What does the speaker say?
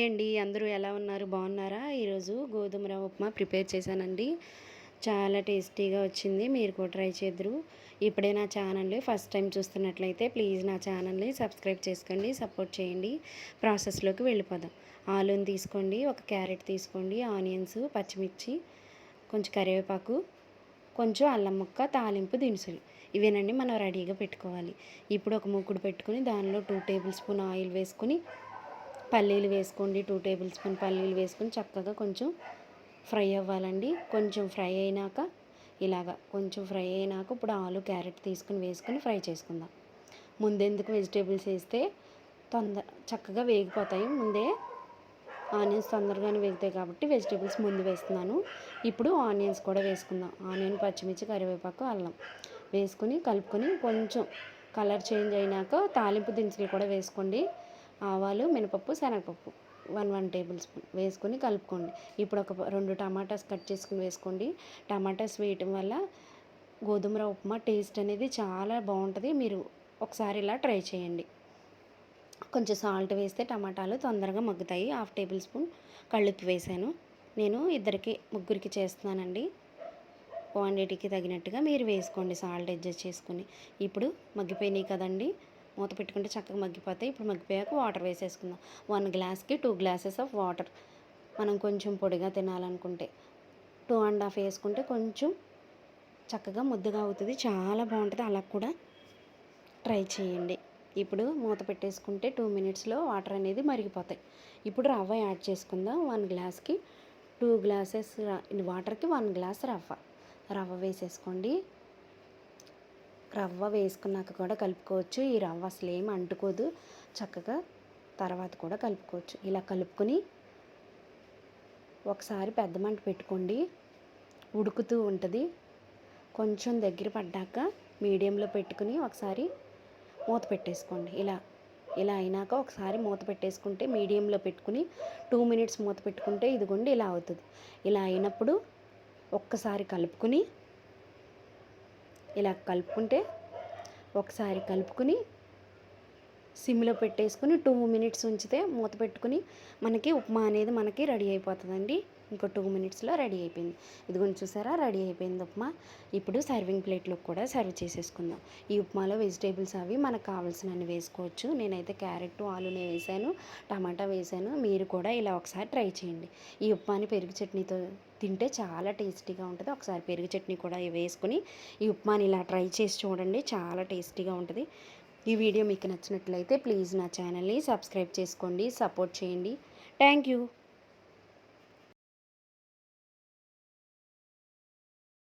అండి. అందరూ ఎలా ఉన్నారు? బాగున్నారా? ఈరోజు గోధుమ రవ్వ ఉప్మా ప్రిపేర్ చేశానండి. చాలా టేస్టీగా వచ్చింది. మీరు కూడా ట్రై చేద్దురు. ఇప్పుడే నా ఛానల్ని ఫస్ట్ టైం చూస్తున్నట్లయితే ప్లీజ్ నా ఛానల్ని సబ్స్క్రైబ్ చేసుకోండి, సపోర్ట్ చేయండి. ప్రాసెస్లోకి వెళ్ళిపోదాం. ఆలూని తీసుకోండి, ఒక క్యారెట్ తీసుకోండి, ఆనియన్స్, పచ్చిమిర్చి, కొంచెం కరివేపాకు, కొంచెం అల్లం ముక్క, తాలింపు దినుసులు ఇవేనండి మనం రెడీగా పెట్టుకోవాలి. ఇప్పుడు ఒక మూకుడు పెట్టుకుని దానిలో 2 టేబుల్ స్పూన్ ఆయిల్ వేసుకుని పల్లీలు వేసుకోండి. 2 టేబుల్ స్పూన్ పల్లీలు వేసుకొని చక్కగా కొంచెం ఫ్రై అవ్వాలండి. కొంచెం ఫ్రై అయినాక కొంచెం ఫ్రై అయినాక ఇప్పుడు ఆలు క్యారెట్ వేసుకొని ఫ్రై చేసుకుందాం. ముందెందుకు వెజిటేబుల్స్ వేస్తే చక్కగా వేగిపోతాయి. ముందే ఆనియన్స్ తొందరగానే వేగుతాయి కాబట్టి వెజిటేబుల్స్ ముందు వేస్తున్నాను. ఇప్పుడు ఆనియన్స్ కూడా వేసుకుందాం. ఆనియన్, పచ్చిమిర్చి, కరివేపాకు, అల్లం వేసుకొని కలుపుకొని కొంచెం కలర్ చేంజ్ అయినాక తాలింపు దినుసులు కూడా వేసుకోండి. ఆవాలు, మినపప్పు, శనగపప్పు 1 టేబుల్ స్పూన్ వేసుకొని కలుపుకోండి. ఇప్పుడు ఒక 2 టమాటాస్ కట్ చేసుకుని వేసుకోండి. టమాటాస్ వేయటం వల్ల గోధుమ రవ్వ ఉప్మా టేస్ట్ అనేది చాలా బాగుంటుంది. మీరు ఒకసారి ఇలా ట్రై చేయండి. కొంచెం సాల్ట్ వేస్తే టమాటాలు తొందరగా మగ్గుతాయి. 1/2 టేబుల్ స్పూన్ కళ్ళుప్పు వేసాను. నేను ముగ్గురికి చేస్తున్నానండి. క్వాంటిటీకి తగినట్టుగా మీరు వేసుకోండి, సాల్ట్ అడ్జస్ట్ చేసుకుని. ఇప్పుడు మగ్గిపోయినాయి కదండి, మూత పెట్టుకుంటే చక్కగా మగ్గిపోతాయి. ఇప్పుడు మగ్గిపోయాక వాటర్ వేసేసుకుందాం. 1 గ్లాస్కి 2 గ్లాసెస్ ఆఫ్ వాటర్. మనం కొంచెం పొడిగా తినాలనుకుంటే 2.5 వేసుకుంటే కొంచెం చక్కగా ముద్దగా అవుతుంది. చాలా బాగుంటుంది. అలా కూడా ట్రై చేయండి. ఇప్పుడు మూత పెట్టేసుకుంటే 2 మినిట్స్లో వాటర్ అనేది మరిగిపోతాయి. ఇప్పుడు రవ్వ యాడ్ చేసుకుందాం. 1 గ్లాస్కి 2 గ్లాసెస్ వాటర్కి 1 గ్లాస్ రవ్వ వేసేసుకోండి. రవ్వ వేసుకున్నాక కూడా కలుపుకోవచ్చు. ఈ రవ్వ అసలు ఏమి అంటుకోదు. చక్కగా తర్వాత కూడా కలుపుకోవచ్చు. ఇలా కలుపుకొని ఒకసారి పెద్ద మంట పెట్టుకోండి. ఉడుకుతూ ఉంటుంది. కొంచెం దగ్గర పడ్డాక మీడియంలో పెట్టుకుని ఒకసారి మూత పెట్టేసుకోండి. ఇలా అయినాక ఒకసారి మూత పెట్టేసుకుంటే మీడియంలో పెట్టుకుని 2 మినిట్స్ మూత పెట్టుకుంటే ఇదిగోండి ఇలా అవుతుంది. ఇలా అయినప్పుడు ఒక్కసారి కలుపుకుని ఒకసారి కలుపుకుని సిమ్లో పెట్టేసుకుని 2 మినిట్స్ ఉంచితే మూత పెట్టుకుని మనకి ఉప్మా అనేది రెడీ అయిపోతుందండి. ఇంకో 2 మినిట్స్లో రెడీ అయిపోయింది. ఇదిగోండి చూసారా, రెడీ అయిపోయింది ఉప్మా. ఇప్పుడు సర్వింగ్ ప్లేట్లో కూడా సర్వ్ చేసేసుకుందాం. ఈ ఉప్మాలో వెజిటేబుల్స్ అవి మనకు కావాల్సినవి వేసుకోవచ్చు. నేనైతే క్యారెట్, ఆలునే వేసాను, టమాటా వేసాను. మీరు కూడా ఇలా ఒకసారి ట్రై చేయండి. ఈ ఉప్మాని పెరుగు చట్నీతో తింటే చాలా టేస్టీగా ఉంటుంది. ఒకసారి పెరుగు చట్నీ కూడా వేసుకుని ఈ ఉప్మాని ఇలా ట్రై చేసి చూడండి, చాలా టేస్టీగా ఉంటుంది. ఈ వీడియో మీకు నచ్చినట్లయితే ప్లీజ్ నా ఛానల్ని సబ్స్క్రైబ్ చేసుకోండి, సపోర్ట్ చేయండి. Thank you.